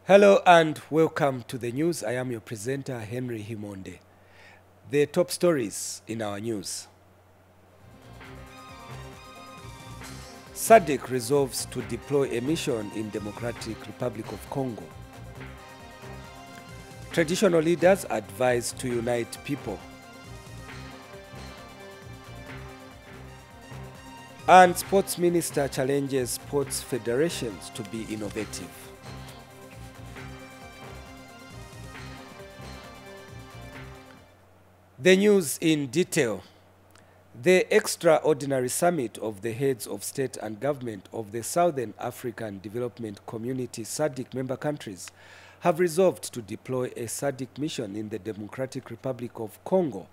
Hello and welcome to the news. I am your presenter, Henry Himonde. The top stories in our news. SADC resolves to deploy a mission in Democratic Republic of Congo. Traditional leaders advise to unite people. And Sports Minister challenges sports federations to be innovative. The news in detail. The extraordinary summit of the heads of state and government of the Southern African Development Community SADC member countries have resolved to deploy a SADC mission in the Democratic Republic of Congo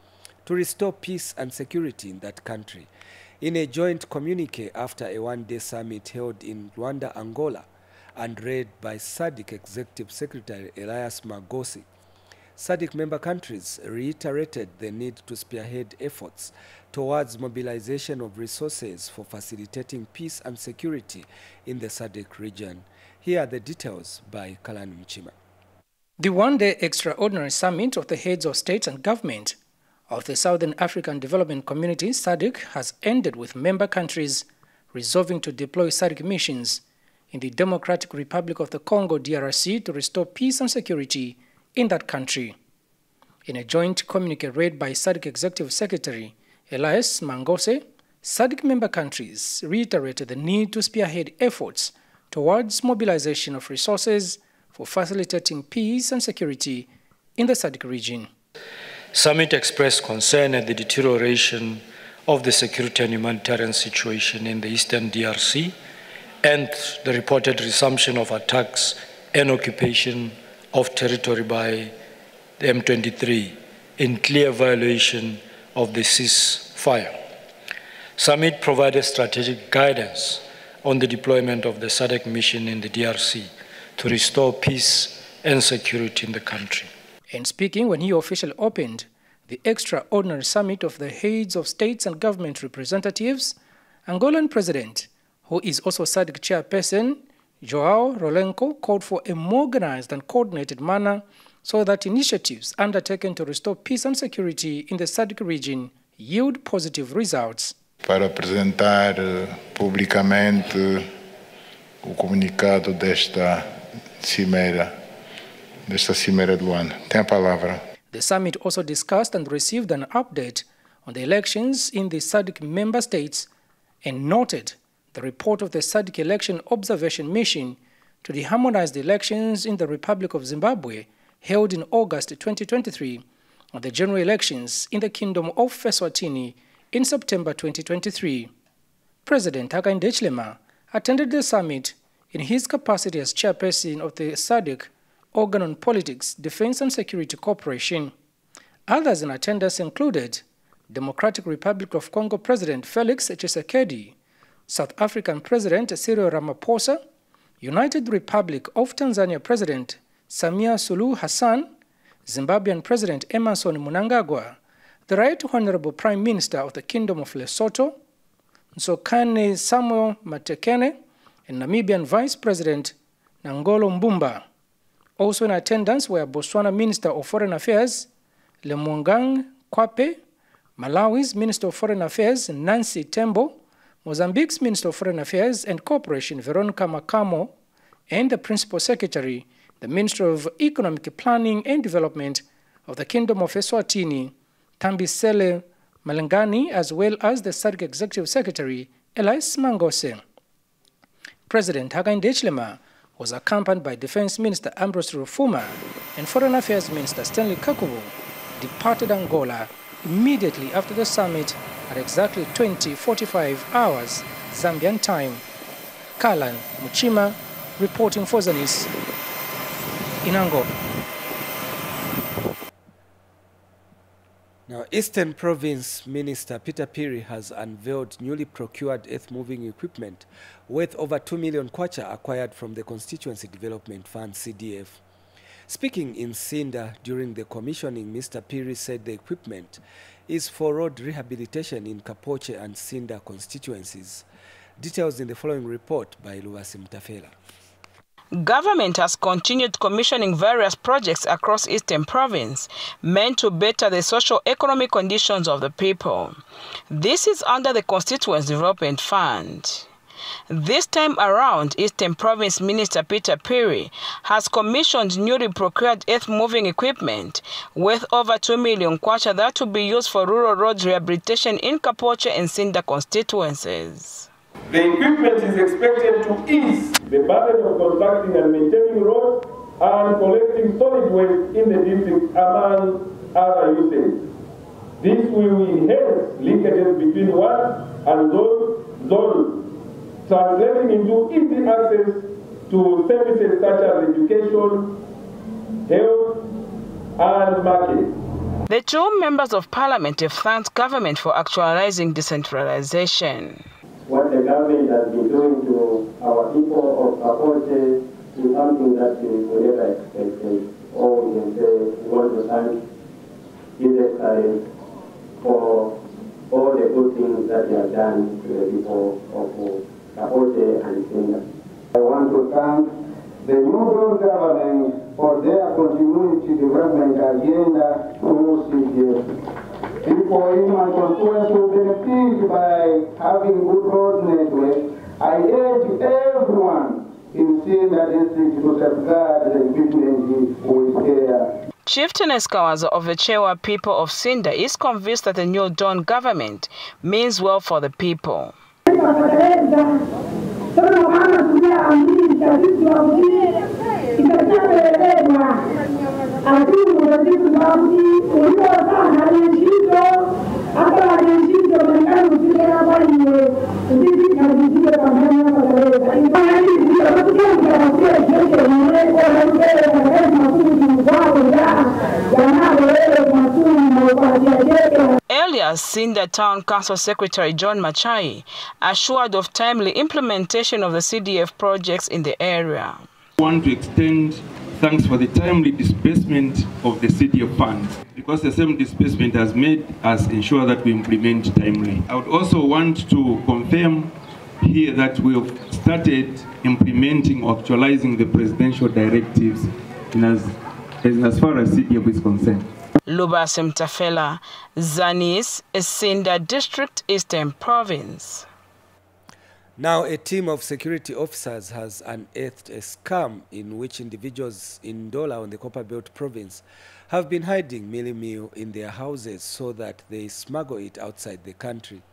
to restore peace and security in that country. In a joint communique after a one-day summit held in Luanda, Angola, and read by SADC Executive Secretary Elias Magossi, SADC member countries reiterated the need to spearhead efforts towards mobilization of resources for facilitating peace and security in the SADC region. Here are the details by Kalani Mchima. The one-day extraordinary summit of the heads of state and government of the Southern African Development Community SADC has ended with member countries resolving to deploy SADC missions in the Democratic Republic of the Congo DRC to restore peace and security in that country. In a joint communique read by SADC Executive Secretary Elias Mangose, SADC member countries reiterated the need to spearhead efforts towards mobilization of resources for facilitating peace and security in the SADC region. Summit expressed concern at the deterioration of the security and humanitarian situation in the eastern DRC and the reported resumption of attacks and occupation of territory by the M23 in clear violation of the ceasefire. Summit provided strategic guidance on the deployment of the SADC mission in the DRC to restore peace and security in the country. And speaking when he officially opened the extraordinary summit of the heads of states and government representatives, Angolan President, who is also SADC chairperson, João Lourenço, called for a more organized and coordinated manner so that initiatives undertaken to restore peace and security in the SADC region yield positive results. Para apresentar publicamente o comunicado desta cimeira de Luanda. Tem a palavra. The summit also discussed and received an update on the elections in the SADC member states and noted the report of the SADC Election Observation Mission to the harmonized elections in the Republic of Zimbabwe held in August 2023 and the general elections in the Kingdom of Eswatini in September 2023. President Hakainde Hichilema attended the summit in his capacity as chairperson of the SADC Organ on Politics, Defense and Security Cooperation. Others in attendance included Democratic Republic of Congo President Felix Tshisekedi, South African President Cyril Ramaphosa, United Republic of Tanzania President Samia Suluhu Hassan, Zimbabwean President Emmerson Mnangagwa, the Right Honorable Prime Minister of the Kingdom of Lesotho, Nsokane Samuel Matekene, and Namibian Vice President Nangolo Mbumba. Also in attendance were Botswana Minister of Foreign Affairs Lemongang Kwape, Malawi's Minister of Foreign Affairs Nancy Tembo, Mozambique's Minister of Foreign Affairs and Cooperation Veronica Makamo, and the Principal Secretary, the Minister of Economic Planning and Development of the Kingdom of Eswatini, Tambisele Malengani, as well as the SADC Executive Secretary, Elias Mangose. President Hakainde Hichilema was accompanied by Defense Minister Ambrose Rufuma and Foreign Affairs Minister Stanley Kakubu, departed Angola immediately after the summit at exactly 20:45 hours Zambian time. Kalan Mchima reporting for Zanis in Angola. Now, Eastern Province Minister Peter Piri has unveiled newly procured earth-moving equipment worth over 2 million kwacha acquired from the Constituency Development Fund, CDF. Speaking in Sinda during the commissioning, Mr. Piri said the equipment is for road rehabilitation in Kapoche and Sinda constituencies. Details in the following report by Luwasi Mtafela. Government has continued commissioning various projects across Eastern Province meant to better the socio-economic conditions of the people. This is under the Constituency Development Fund. This time around, Eastern Province Minister Peter Phiri has commissioned newly procured earth-moving equipment worth over 2 million kwacha that will be used for rural road rehabilitation in Kapoche and Sinda constituencies. The equipment is expected to ease the burden of constructing and maintaining roads and collecting solid waste in the district, among other usages. This will enhance linkages between one and those zones, translating into easy access to services such as education, health, and market. The two members of parliament have thanked government for actualizing decentralization. What the government has been doing to our people of Kapoche is something that we never expected. Or we can say we want to thank His Excellency for all the good things that he has done to the people of Kapoche and Sinda. I want to thank the new government for their community development agenda through CDF. People in my constituency will benefit by having good road network. I urge everyone in Sinda district to safeguard the equipment with care. Chieftainess Kawaza of the Chewa people of Sinda is convinced that the new Dawn government means well for the people. Earlier, Sinda Town Council Secretary John Machai assured of timely implementation of the CDF projects in the area. I want to extend thanks for the timely disbursement of the CDF funds, because the same disbursement has made us ensure that we implement timely. I would also want to confirm here that we have started implementing or actualizing the presidential directives as far as CDF is concerned. Lubasim Tafela, Zanis, Sinda District, Eastern Province. Now, a team of security officers has unearthed a scam in which individuals in Ndola on the Copper Belt province have been hiding mealie meal in their houses so that they smuggle it outside the country.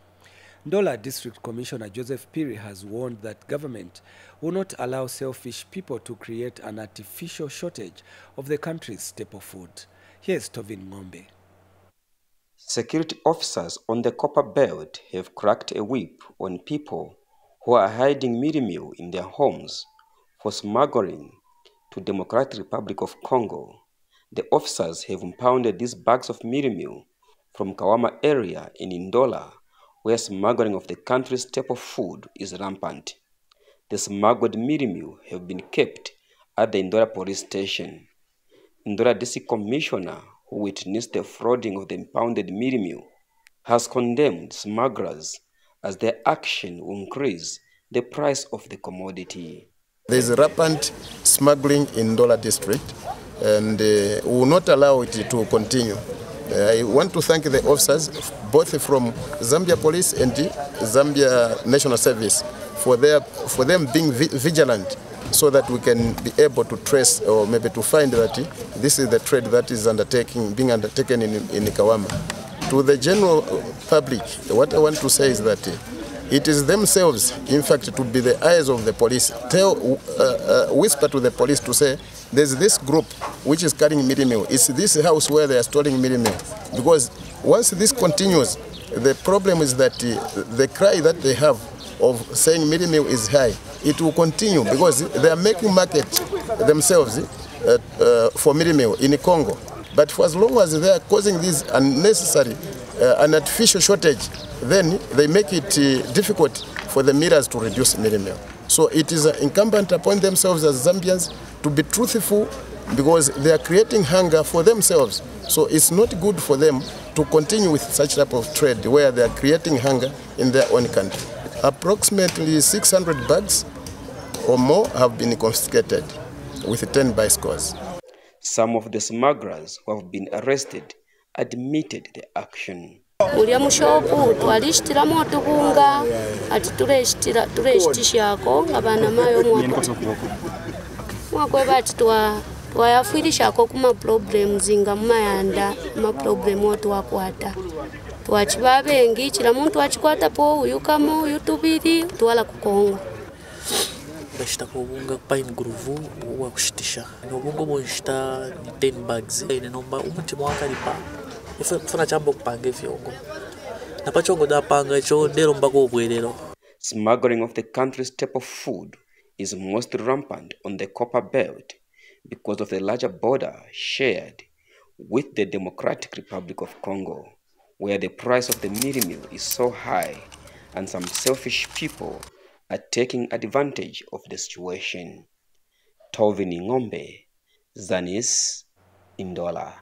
Ndola District Commissioner Joseph Phiri has warned that government will not allow selfish people to create an artificial shortage of the country's staple food. Here's Tovin Ngombe. Security officers on the Copper Belt have cracked a whip on people who are hiding mealie meal in their homes for smuggling to Democratic Republic of Congo. The officers have impounded these bags of mealie meal from Kawama area in Ndola, where smuggling of the country's staple food is rampant. The smuggled mealie meal have been kept at the Ndola police station. Ndola District Commissioner, who witnessed the frauding of the impounded mealie meal, has condemned smugglers as their action will increase the price of the commodity. There is rampant smuggling in Ndola District, and we will not allow it to continue. I want to thank the officers, both from Zambia Police and Zambia National Service, for them being vigilant, so that we can be able to trace or maybe to find that this is the trade that is being undertaken in Kawama. To the general public, what I want to say is that it is themselves, in fact, to be the eyes of the police. Whisper to the police to say, there's this group which is carrying mealie meal. It's this house where they are storing mealie meal. Because once this continues, the problem is that the cry that they have of saying mealie meal is high, it will continue because they are making market themselves for mealie meal in Congo. But for as long as they are causing this unnecessary, an artificial shortage, then they make it difficult for the millers to reduce mealie meal. So it is incumbent upon themselves as Zambians to be truthful, because they are creating hunger for themselves. So it's not good for them to continue with such type of trade where they are creating hunger in their own country. Approximately 600 bags or more have been confiscated with 10 bicycles. Some of the smugglers who have been arrested admitted the action. Uriya mushopu twalishitiramu otubunga ati tureshitishako nga bana mayo mwako bati twayafwirishako kuma problems nga mayanda ma problem otu wakwata twachibabengi chila muntu achikwata po uyukamo uyutubiri twala kukongo bashita kubunga pain groove wa kushitisha nobungo bonshita ni 10 bags ine nomba umutima wakalipa ifuna chambo kupanga ifyongo napachongo da panga cho ndero mbako obwerero. Smuggling of the country's staple food is most rampant on the Copper Belt because of the larger border shared with the Democratic Republic of Congo, where the price of the mealie meal is so high and some selfish people are taking advantage of the situation. Tovini Ngombe, Zanis, Ndola.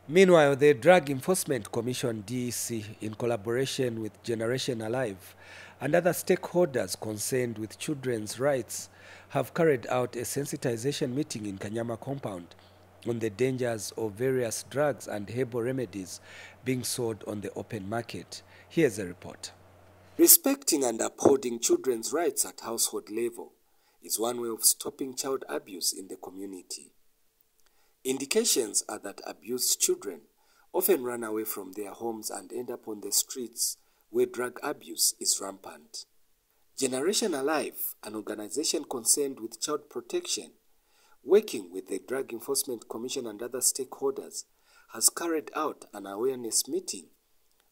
Meanwhile, the Drug Enforcement Commission, DEC, in collaboration with Generation Alive and other stakeholders concerned with children's rights, have carried out a sensitization meeting in Kanyama compound on the dangers of various drugs and herbal remedies being sold on the open market. Here's a report. Respecting and upholding children's rights at household level is one way of stopping child abuse in the community. Indications are that abused children often run away from their homes and end up on the streets where drug abuse is rampant. Generation Alive, an organization concerned with child protection, working with the Drug Enforcement Commission and other stakeholders, has carried out an awareness meeting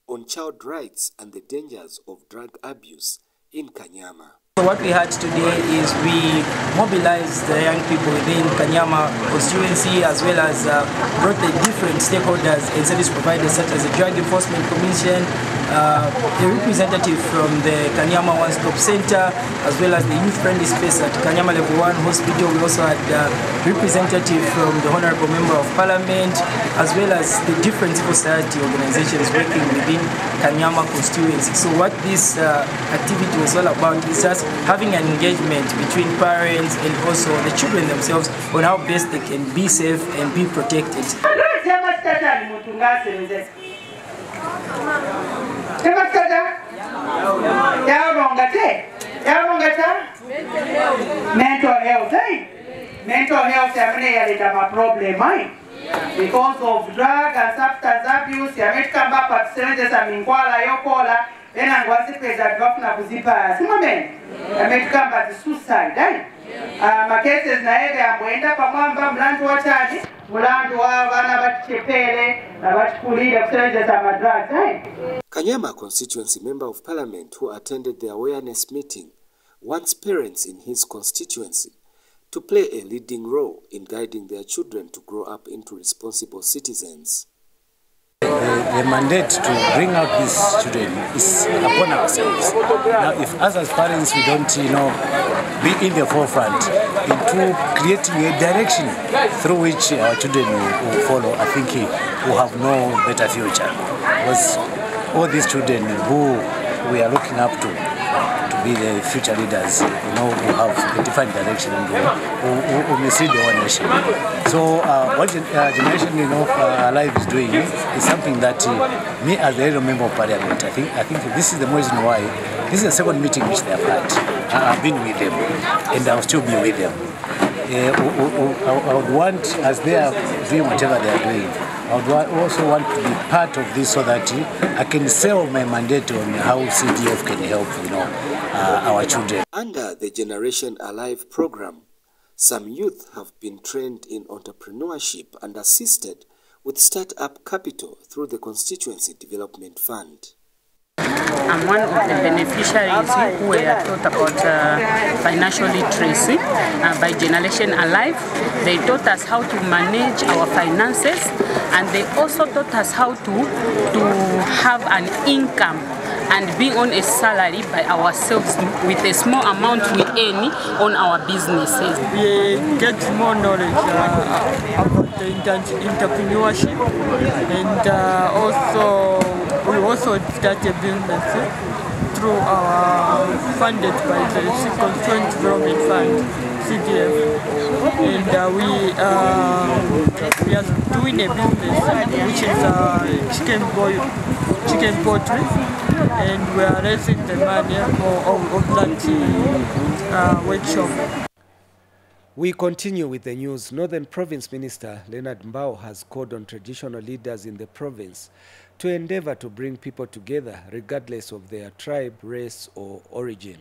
on child rights and the dangers of drug abuse in Kanyama. So what we had today is we mobilized the young people within Kanyama constituency as well as brought the different stakeholders and service providers such as the Drug Enforcement Commission, a representative from the Kanyama One Stop Center, as well as the youth-friendly space at Kanyama Level 1 Hospital. We also had a representative from the Honorable Member of Parliament, as well as the different civil society organizations working within Kanyama constituency. So what this activity was all about is just having an engagement between parents and also the children themselves on how best they can be safe and be protected. Mental health is problem because of drug and substance abuse. Yametikamba patisenze za mingwala yokola ena ngwasipeza twafuna kuzipa simamen yametikamba suicide ma cases na ebe amwenda pamwamba mlandu wa chani mlandu wa bana bachepele na bachikulira kusenze za drugs. Kanyama constituency member of parliament who attended the awareness meeting wants parents in his constituency to play a leading role in guiding their children to grow up into responsible citizens. The mandate to bring out these children is upon ourselves. Now, if us as parents we don't, be in the forefront into creating a direction through which our children will follow, I think we'll have no better future. Because all these children who we are looking up to be the future leaders, who have a different direction and who mislead the whole nation. So what Generation Alive is doing is something that me as a little member of parliament, I think this is the reason why this is the second meeting which they have had. I've been with them and I'll still be with them. I would want, as they are doing whatever they are doing, I would also want to be part of this so that I can serve my mandate on how CDF can help, our children. Under the Generation Alive program, some youth have been trained in entrepreneurship and assisted with start-up capital through the Constituency Development Fund. I'm one of the beneficiaries who were taught about financial literacy by Generation Alive. They taught us how to manage our finances, and they also taught us how to have an income and be on a salary by ourselves with a small amount we earn on our businesses. We get more knowledge about the entrepreneurship, and we also start a business through our funded by the Constituent Development Fund, CDF, and we are doing a business which is chicken poultry, and we are raising the money of that workshop. We continue with the news. Northern Province Minister Leonard Mbao has called on traditional leaders in the province to endeavor to bring people together regardless of their tribe, race or origin.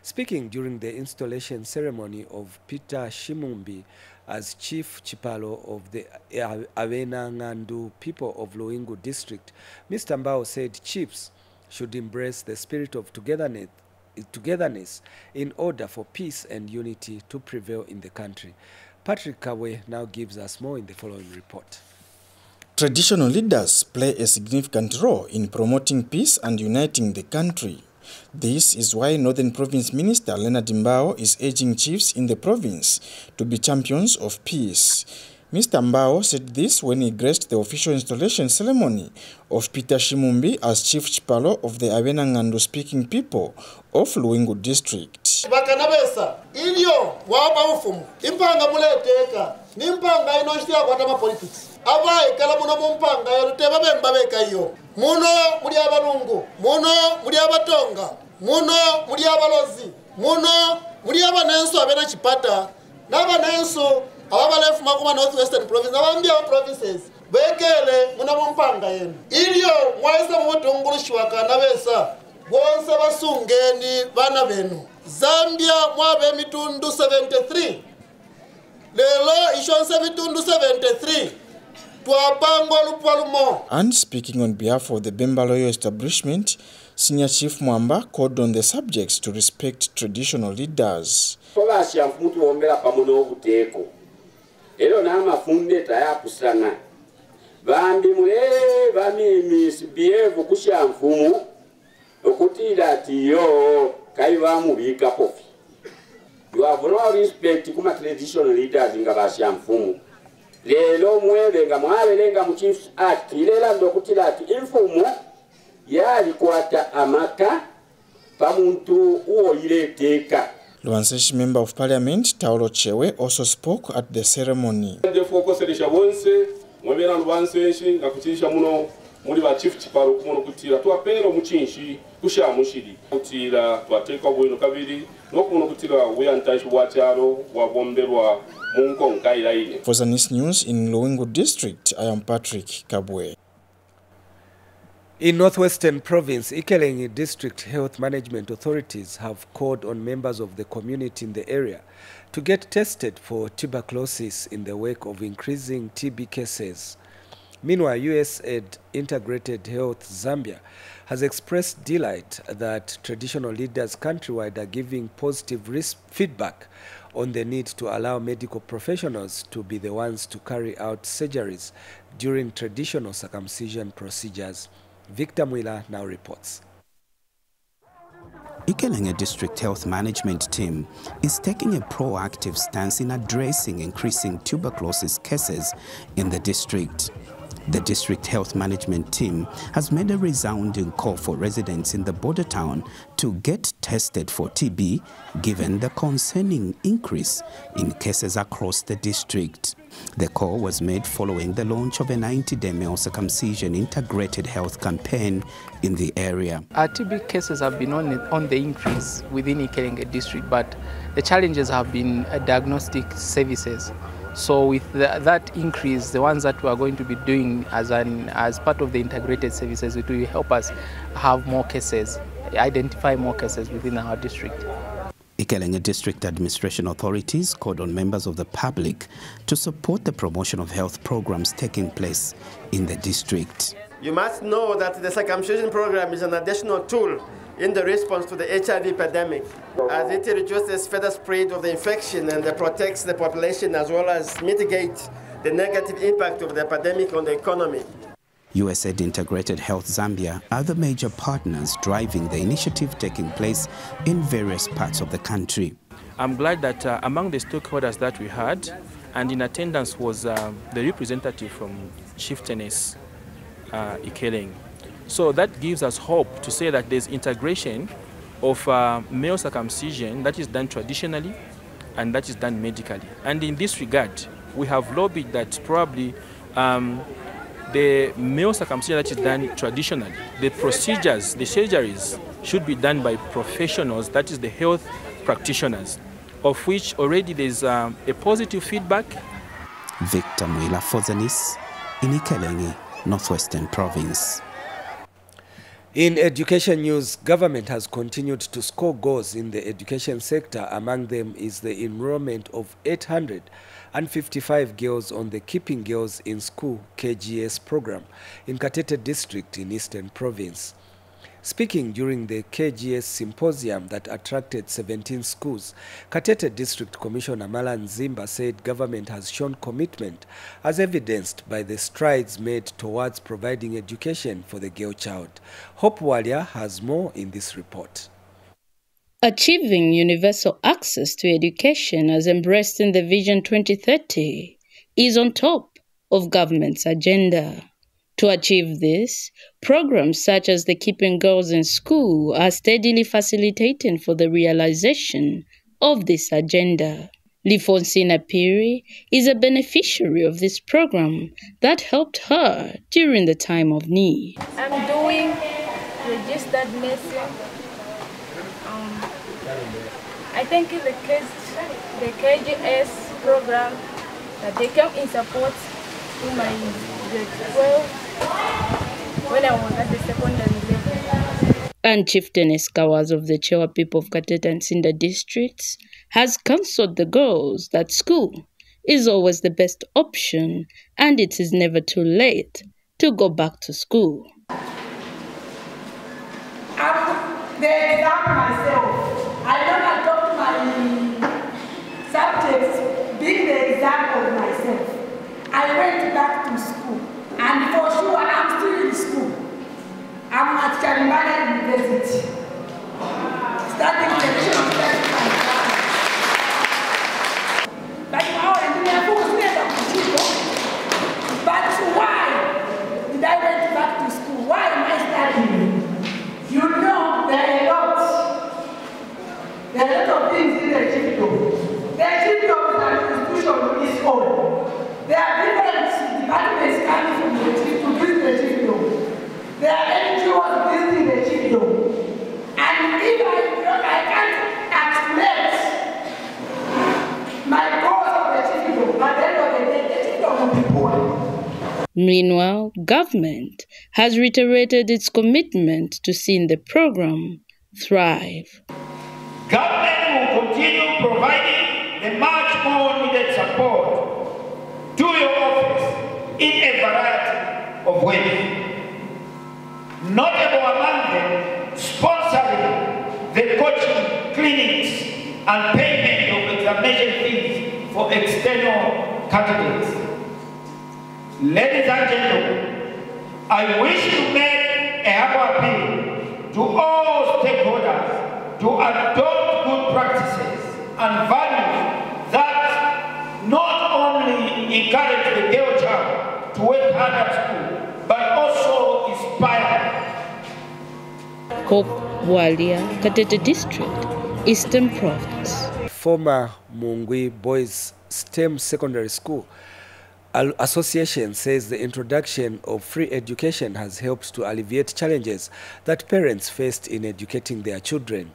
Speaking during the installation ceremony of Peter Shimumbi as Chief Chipalo of the Awena Ngandu people of Luingu district, Mr. Mbao said chiefs should embrace the spirit of togetherness in order for peace and unity to prevail in the country. Patrick Kawe now gives us more in the following report. Traditional leaders play a significant role in promoting peace and uniting the country. This is why Northern Province Minister Leonard Mbao is urging chiefs in the province to be champions of peace. Mr. Mbao said this when he graced the official installation ceremony of Peter Shimumbi as Chief Chipalo of the Awena Ngandu speaking people of Luingu district. Bakanabesa ilio waba ufumu impanga muleteka nimpanga inoshia kwa tama politics abai kala muno mumpanga yoruteba bembabeka iyo muno muri abalungu muno muri abatonga muno muri abalozi muno muri abanenso abena chipata n'abanenso ababalefu makuma Northwestern Province abambia provinces bekele muna mumpanga yenu ilio mwaisa mutungulushwa kanabesa bonse basungeni bana benu Zambia mwabe mitundu 73 lelo ishonse mitundu 73 twapango lupalumo. And speaking on behalf of the Bemba Loyal establishment, Senior Chief Mwamba called on the subjects to respect traditional leaders. Tobasya mfumu ombera pamono obuteko ero n'amafunde tayakusana bambi mule bamimi sibievu kusya mfumu okutira ati yo kaiva mubika kofi. You have no respect kuma traditional leaders nga basya mfumu lelo mwebe nga mwabelenga mu Chief Act ilela ndokutira ati imfumu yali kwata amaka pamuntu uwo ileteka. Luanseshi Member of Parliament Taulo Chewe also spoke at the ceremony. Muri ba Chief Chipalo kumono kutira twapero muchinshi kusha mushiri kutira twateka bwino kabiri no kumono kutira we antashi wacharo wabomberwa munko nkaira ile. For Zanis News in Luingu district, I am Patrick Kabwe. In Northwestern Province, Ikelengi District Health Management Authorities have called on members of the community in the area to get tested for tuberculosis in the wake of increasing TB cases. Meanwhile, USAID Integrated Health Zambia has expressed delight that traditional leaders countrywide are giving positive feedback on the need to allow medical professionals to be the ones to carry out surgeries during traditional circumcision procedures. Victor Mwila now reports. Ikelenga District Health Management Team is taking a proactive stance in addressing increasing tuberculosis cases in the district. The District Health Management Team has made a resounding call for residents in the border town to get tested for TB, given the concerning increase in cases across the district. The call was made following the launch of a 90-day male circumcision integrated health campaign in the area. Our TB cases have been on the increase within Ikelenga district, but the challenges have been diagnostic services. So with that increase, the ones that we are going to be doing as part of the integrated services, it will help us have more cases, identify more cases within our district. Ikelenga District Administration authorities called on members of the public to support the promotion of health programs taking place in the district. You must know that the circumcision program is an additional tool in the response to the HIV epidemic, as it reduces further spread of the infection and protects the population as well as mitigate the negative impact of the epidemic on the economy. USAID Integrated Health Zambia are the major partners driving the initiative taking place in various parts of the country. I'm glad that among the stakeholders that we had, and in attendance was the representative from Chieftainess Ikelenga. So that gives us hope to say that there's integration of male circumcision that is done traditionally and that is done medically. And in this regard, we have lobbied that probably the male circumcision that is done traditionally, the procedures, the surgeries should be done by professionals, that is the health practitioners, of which already there's a positive feedback. Victor Mwila for Zanis in Ikelengi, Northwestern Province. In education news, government has continued to score goals in the education sector. Among them is the enrollment of 855 girls on the Keeping Girls in School KGS program in Katete district in Eastern Province. Speaking during the KGS symposium that attracted 17 schools, Katete District Commissioner Malan Zimba said government has shown commitment as evidenced by the strides made towards providing education for the girl child. Hope Walia has more in this report. Achieving universal access to education as embraced in the Vision 2030 is on top of government's agenda. To achieve this, programs such as the Keeping Girls in School are steadily facilitating for the realization of this agenda. Lifonsina Piri is a beneficiary of this program that helped her during the time of need. I'm doing registered nursing. I think in the KGS program that they came in support to my grade 12 when I was at the secondary level. And Chieftainess Kawaz of the Chewa people of Katete and Sinda districts has counseled the girls that school is always the best option and it is never too late to go back to school. I'm the exam myself. I don't adopt my subjects being the exam of myself. I went back to school. And for sure, I'm still in school. I'm at Charimana University. Starting the but why did I went back to school? Why am I studying? You know, there are a lot. There are a lot of things in the chiefdom. The chiefdom is an institution of its own. There are different departments coming from the chief to visit the chiefdom. There are NGOs visiting the chiefdom. And if I can't activate my goals of the chiefdom, at the end of the day, the chiefdom will be poor. Meanwhile, government has reiterated its commitment to seeing the program thrive. Government will continue providing the much more needed support to your office in a variety of ways. Notable among them, sponsoring the coaching clinics and payment of examination fees for external candidates. Ladies and gentlemen, I wish to make a humble appeal to all stakeholders to adopt good practices and values that not only encourage the girl child to work hard at school, but also inspire. Hope Walia, Katete District, Eastern Province. Former Mungwi Boys STEM Secondary School Association says the introduction of free education has helped to alleviate challenges that parents faced in educating their children.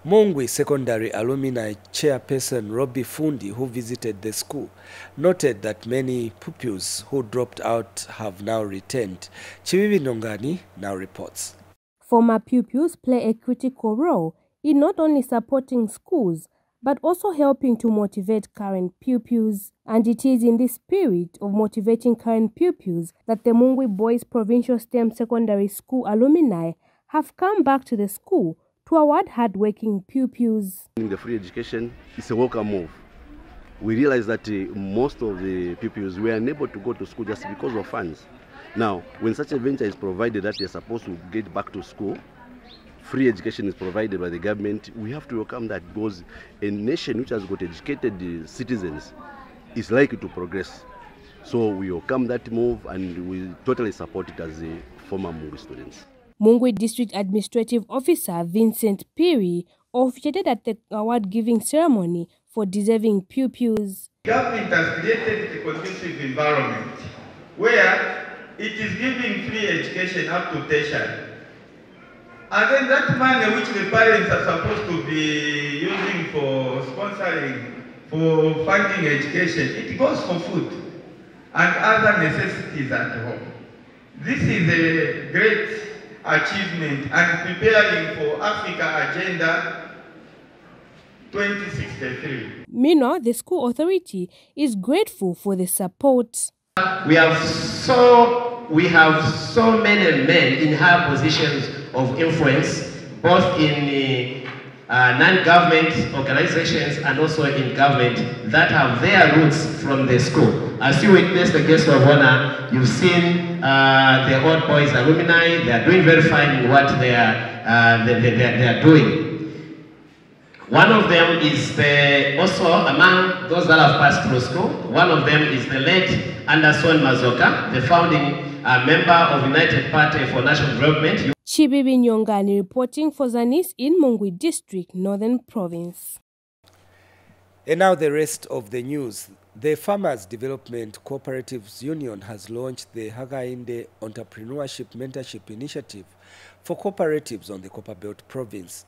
Mungwi Secondary Alumni Chairperson Robbie Fundi, who visited the school, noted that many pupils who dropped out have now returned. Chivivi Nongani now reports. Former pupils play a critical role in not only supporting schools, but also helping to motivate current pupils. And it is in this spirit of motivating current pupils that the Mungwi Boys Provincial STEM Secondary School alumni have come back to the school to award hard-working pupils. The free education is a welcome move. We realize that most of the pupils were unable to go to school just because of funds. Now, when such a venture is provided that they are supposed to get back to school, free education is provided by the government, we have to welcome that, because a nation which has got educated citizens is likely to progress. So we welcome that move and we totally support it as a former Mungwi students. Mungwi District Administrative Officer Vincent Piri officiated at the award-giving ceremony for deserving pupils. Government has created a conducive environment where it is giving free education up to tertiary. And then that money which the parents are supposed to be using for sponsoring, for funding education, it goes for food and other necessities at home. This is a great achievement and preparing for Africa Agenda 2063. Meanwhile, the school authority is grateful for the support. We have so many men in high positions of influence, both in non-government organizations and also in government, that have their roots from the school. As you witness the guest of honor, you've seen the Old Boys alumni. They are doing very fine in what they are doing. One of them is also among those that have passed through school. One of them is the late Anderson Mazoka, the founding member of United Party for National Development. Chibibi Nyongani reporting for Zanis in Mungwi District, Northern Province. And now the rest of the news. The Farmers Development Cooperatives Union has launched the Hakainde Entrepreneurship Mentorship Initiative for cooperatives on the Copperbelt Province.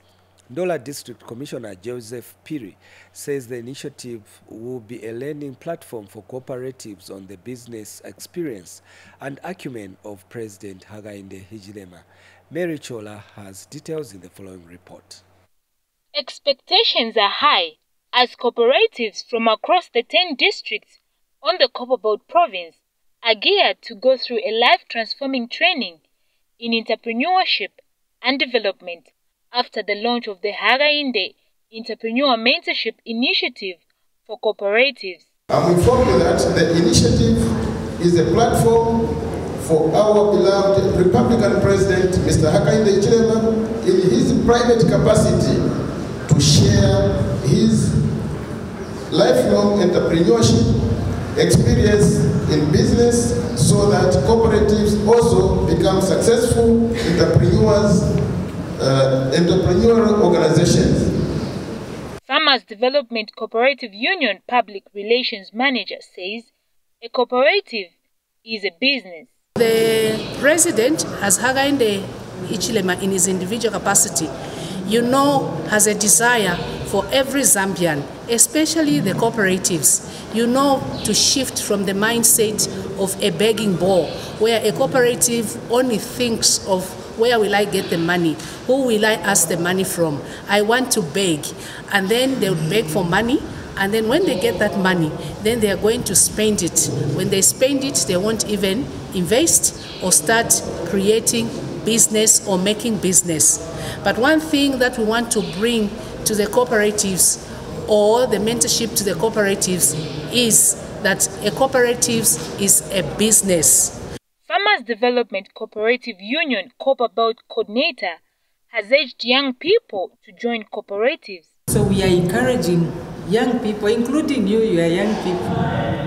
Ndola District Commissioner Joseph Piri says the initiative will be a learning platform for cooperatives on the business experience and acumen of President Hakainde Hichilema. Mary Chola has details in the following report. Expectations are high as cooperatives from across the 10 districts on the Copperbelt Province are geared to go through a life-transforming training in entrepreneurship and development after the launch of the Hakainde Entrepreneur Mentorship Initiative for cooperatives. I'm informed that the initiative is a platform for our beloved Republican President, Mr. Hakainde Hichilema, in his private capacity to share his lifelong entrepreneurship experience in business so that cooperatives also become successful entrepreneurial organizations. Farmers Development Cooperative Union Public Relations Manager says a cooperative is a business. The president has Hakainde Hichilema in his individual capacity, has a desire for every Zambian, especially the cooperatives, to shift from the mindset of a begging bowl, where a cooperative only thinks of where will I get the money, who will I ask the money from, I want to beg, and then they will beg for money. And then when they get that money, then they are going to spend it. When they spend it, they won't even invest or start creating business or making business. But one thing that we want to bring to the cooperatives or the mentorship to the cooperatives is that a cooperative is a business. Farmers Development Cooperative Union Copperbelt Coordinator has urged young people to join cooperatives. So we are encouraging young people, including you are young people.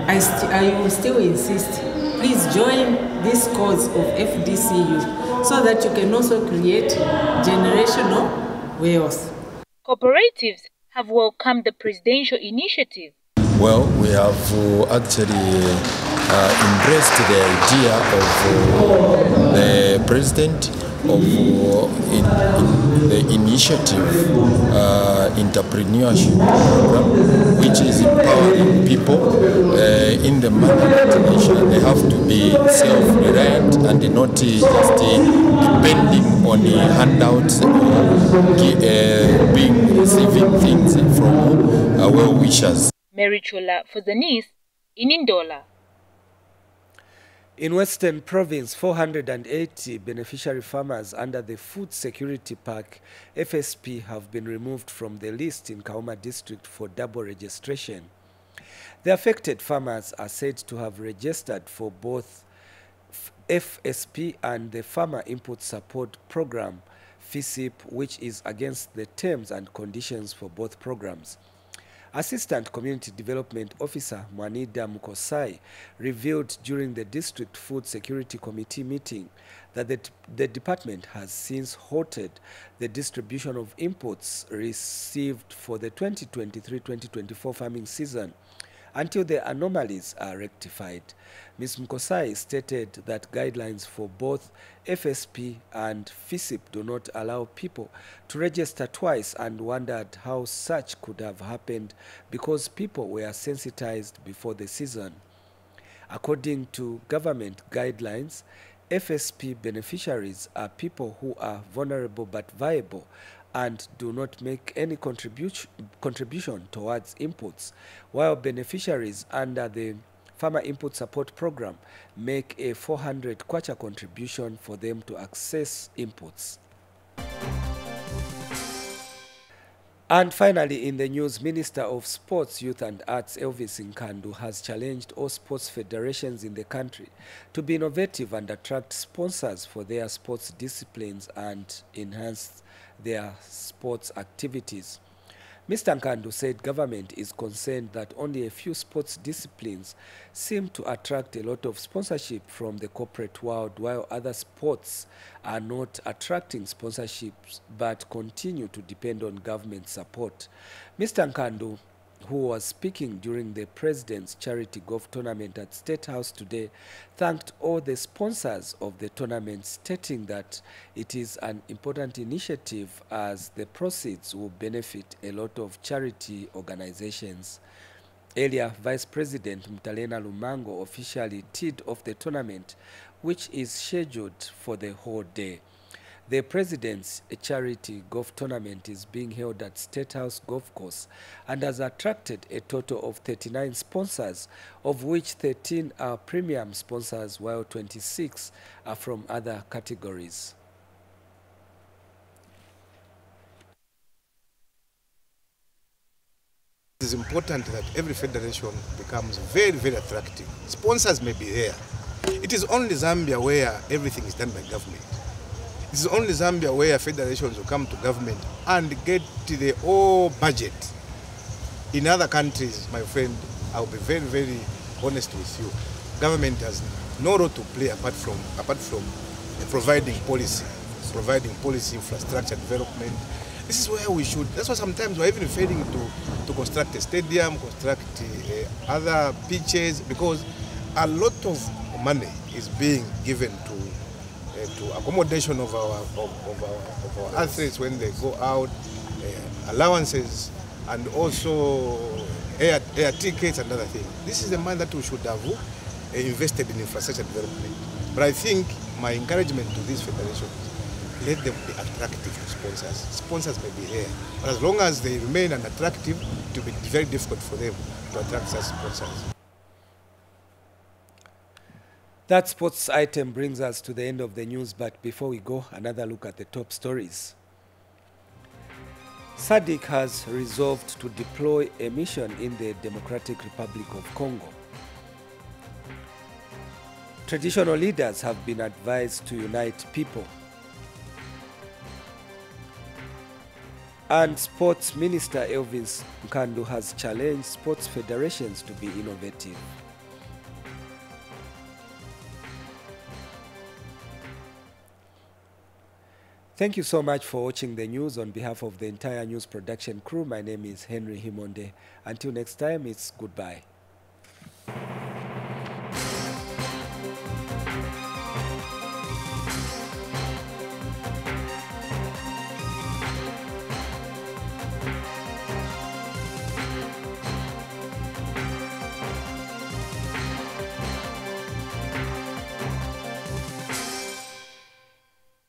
I will still insist, please join this cause of FDCU so that you can also create generational wealth. Cooperatives have welcomed the presidential initiative. Well, we have actually embraced the idea of the president of the initiative entrepreneurship program, which is empowering people in the manner that they have to be self-reliant and not just depending on handouts or receiving things from well-wishers. Mary Chola for Zanis in Ndola. In Western Province, 480 beneficiary farmers under the Food Security Pack FSP have been removed from the list in Kauma District for double registration. The affected farmers are said to have registered for both FSP and the Farmer Input Support Program, FISIP, which is against the terms and conditions for both programs. Assistant Community Development Officer Mwanida Mukosai revealed during the District Food Security Committee meeting that the department has since halted the distribution of inputs received for the 2023-2024 farming season until the anomalies are rectified. Ms. Mukosai stated that guidelines for both FSP and FISIP do not allow people to register twice and wondered how such could have happened because people were sensitized before the season. According to government guidelines, FSP beneficiaries are people who are vulnerable but viable and do not make any contribution towards inputs, while beneficiaries under the Farmer Input Support Program make a 400 kwacha contribution for them to access inputs. And finally, in the news, Minister of Sports, Youth and Arts Elvis Nkandu has challenged all sports federations in the country to be innovative and attract sponsors for their sports disciplines and enhance their sports activities. Mr. Nkandu said government is concerned that only a few sports disciplines seem to attract a lot of sponsorship from the corporate world, while other sports are not attracting sponsorships but continue to depend on government support. Mr. Nkandu, who was speaking during the President's Charity Golf Tournament at State House today, thanked all the sponsors of the tournament, stating that it is an important initiative as the proceeds will benefit a lot of charity organizations. Earlier, Vice President Mtalena Lumango officially teed off the tournament, which is scheduled for the whole day. The President's Charity Golf Tournament is being held at State House Golf Course and has attracted a total of 39 sponsors, of which 13 are premium sponsors, while 26 are from other categories. It is important that every federation becomes very, very attractive. Sponsors may be there. It is only Zambia where everything is done by government. It is only Zambia where federations will come to government and get the whole budget. In other countries, my friend, I'll be very, very honest with you. Government has no role to play apart from providing policy, infrastructure development. This is where we should. That's why sometimes we're even failing to construct a stadium, construct other pitches, because a lot of money is being given to accommodation of our athletes when they go out, allowances, and also air tickets and other things. This is the money that we should have invested in infrastructure development. But I think my encouragement to these federations, let them be attractive to sponsors. Sponsors may be here, but as long as they remain unattractive, it will be very difficult for them to attract such sponsors. That sports item brings us to the end of the news, but before we go, another look at the top stories. SADC has resolved to deploy a mission in the Democratic Republic of Congo. Traditional leaders have been advised to unite people. And Sports Minister Elvis Nkandu has challenged sports federations to be innovative. Thank you so much for watching the news. On behalf of the entire news production crew, my name is Henry Himonde. Until next time, it's goodbye.